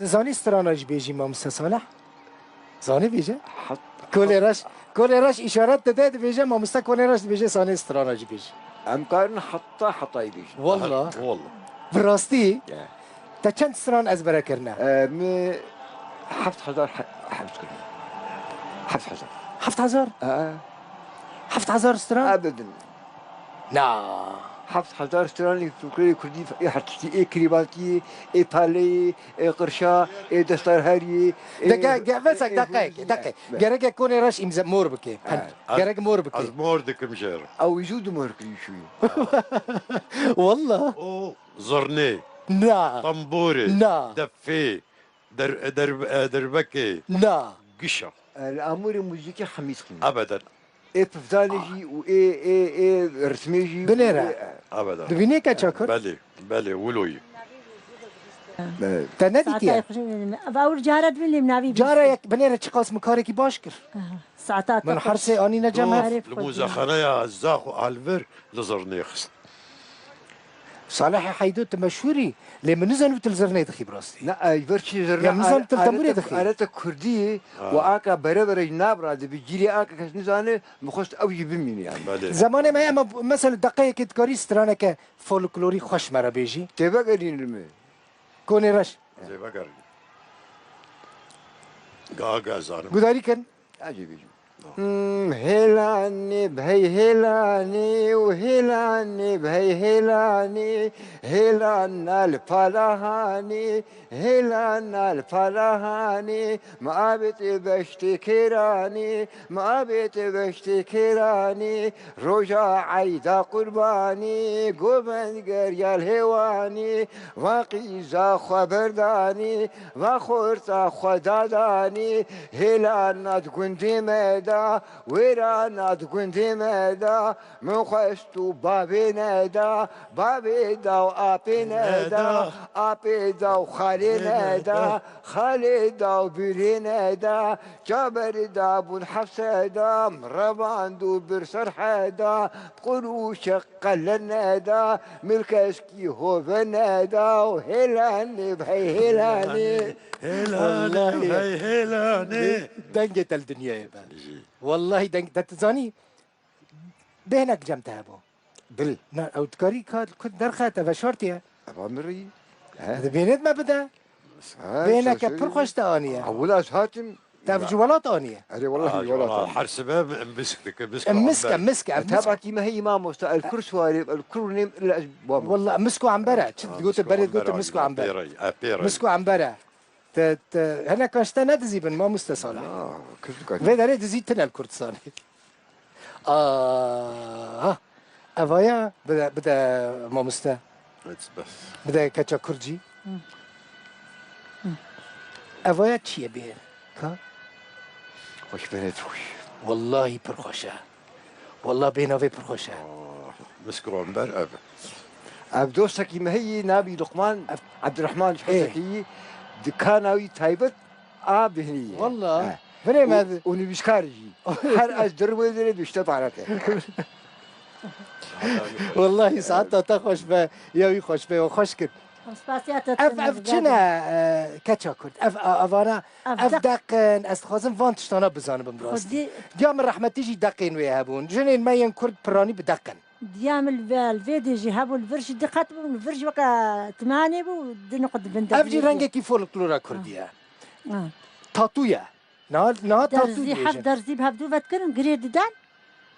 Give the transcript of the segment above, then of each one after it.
زاني استرانج بيجي ما صالح زاني بيجي حط كوليراش اشارات تداد بيجي ما كوليراش بيجي زاني استرانج بيجي امكان حطي بيجي والله براستي تا چند استران از برا کرنا مي 7000 حبس كرنا 7000 7000 7000 استران ابدا نا 7000 استرالي في كردي حطيتي اي كريباتي اي بالي اي قرشا اي دستار هاري دقيقة بس دقيقة جرق كوني راش امزا مور بكي جرق مور بكي از موردك مجير او يزود مهركي شوي والله او زرني نا طنبوري نا دفي دربكي نا قشة الامور موسيقى خميس خميس ابدا اي بفدانجي و اي رسميجي بنيرة ابدا دبيني كاتشاكر بلي ولوي تنادي تيا باور جارد بلي منابي جارة يك بنيرة تشقاس مكاركي باشكر ساعتات من حرسي اني نجمها الموزة خنايا الزاخو الفر لزرنيخس صالح حيدوت مشهوري لما نزلوا تلزرني دخي براستي لا يفرشي زرنا يا مزال تلتمري دخي انا كردي واكا بربر جناب بيجري اكا كش نزانه مخست اوجي بمين يعني زمان ما ياما مثلا دقيقة كاري سترانة كفولكلوري خوش مرا بيجي تبقى قرين المي كوني رش زي بقر قاقا زانم قداري كان عجيب هلاني بهي هلاني وهلاني بهي هلاني هلانا الفلاهاني هلانا الفلاهاني ما بيت بشتكراني ما بيت بشتكراني رجع عيدا قرباني قومن قريا الهواني وقيزا خبرداني وخورتا خداداني هلانا تكون ميدا ويرانا تكون ميدا من خشتو بابي نادا بابي دا وابي نادا ابي دا وخالي نادا خالي دا وبيري نادا جابر دا بون حفصة دا مربان دو برسر حدا قلو شق النادا ملكسكي هو بنادا وهلاني بهي هلاني هلاني هلاني دنجة الدنيا يا بان والله دنجة تتزاني بينك جمتها بو بل او تكاري كنت درخاتها فشورتيها أبامري بينت ما بدا بينك برخوش تانية أولا هاتم تعرف جوالات آنية أري والله ولا حرس باب مسكة تابعتي ما هي ما مست الكرس واري الكرنيم والله مسكوا عم برا قلت البرد قلت مسكوا عم برا مسكوا عم برا هنا كاشتا ندزي بن ما مستصالح في داري دزيتنا الكردستاني أفايا بدا ما مستا بدا كاتشا كردجي أفايا تشي بيه كا خوش بنت خوش والله برخوشة والله بينا في برخوشة مسكوا عم برا أب دوستك ما هي نبي لقمان عبد الرحمن شحتكي دكاناوي تايبت بهنية والله فني ما ونبيش خارجي هر از دربه دره بيشتط عرفته والله ساعتها تخش به يوي خوش به وخوش كد اف چنا كاتشا كرد اوانا اف دقن استخوازم وانتشتانا بزانم بمراستي ديام الرحمة تيجي دقين ويهابون جنين ما ينكرد براني بدقن ديام الفيديو جهابو الفرش دقات الفرش بقى تماني بو دنقد بندق افجي رنگه كي فولكلورا كردية تاتويا نا تاتو درزي حف درزي بهبدو فتكرن قريد دان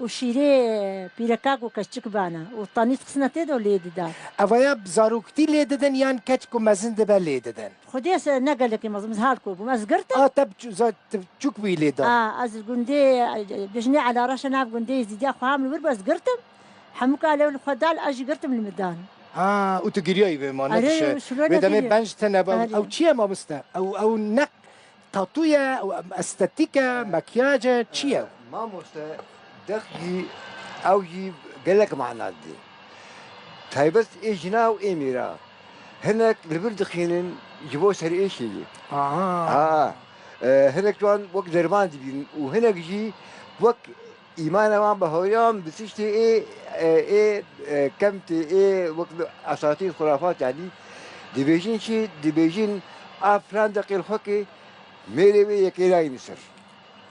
وشيري بيركاكو كشتك بانا وطانيت خسنتي دو ليد دان افايا بزاروكتي ليددن يان كاتكو مزن دبا ليددن خديس نقلك مزهالكو بمز قرت تب تشوك بي ليدن از قندي بجني على راش ناف قندي زيدي اخو عامل وربس قرتم حموك على الخدال اجي قرتم الميدان وتقريي بما نكش بدمي بنجتنا او تشيا ما مستا او نك تاتويا او استاتيكا مكياج تشيا ما مستا دخلي اوجي قال لك معنا دي تايبس اجنا واميرا هناك البرد خينن يجيبوا سري ايش يجي هناك جوان وقت درمان دي وهناك جي وقت ايمانا ما بهويام بتشتي ايه كمتي ايه وقت اساطير خرافات يعني دي بيجين شي دي بيجين افران دقيق الخوكي ميري وي يكيلاي نسر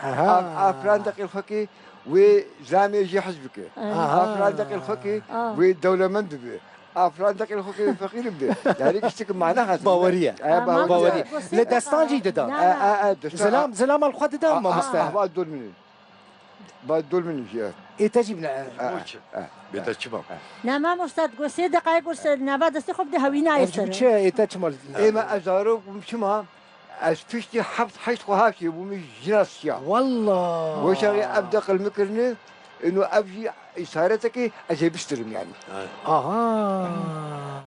افران دقيق الخوكي وزامي يجي حزبك افران دقيق الخوكي والدولة مندبه افراد دقيق الخوكي فقير بده يعني يشتكي معناها باوريه باوريه لدستان جي ددان زلام الخوات ددان ما مستاهل بعد دول مني بعد دول مني جاء ايه تجيبنا بيتشبه نعم أستاذ قصي دقائق قرص نبى دستي خب ده هوينا يصير شو ايه تجمل ايه ما ازارو مشما استشتي حبس حيث خهاشي ومش جناسيا والله وشغي ابدا المكرني انه ابجي اشارتك اجي بستلم يعني اها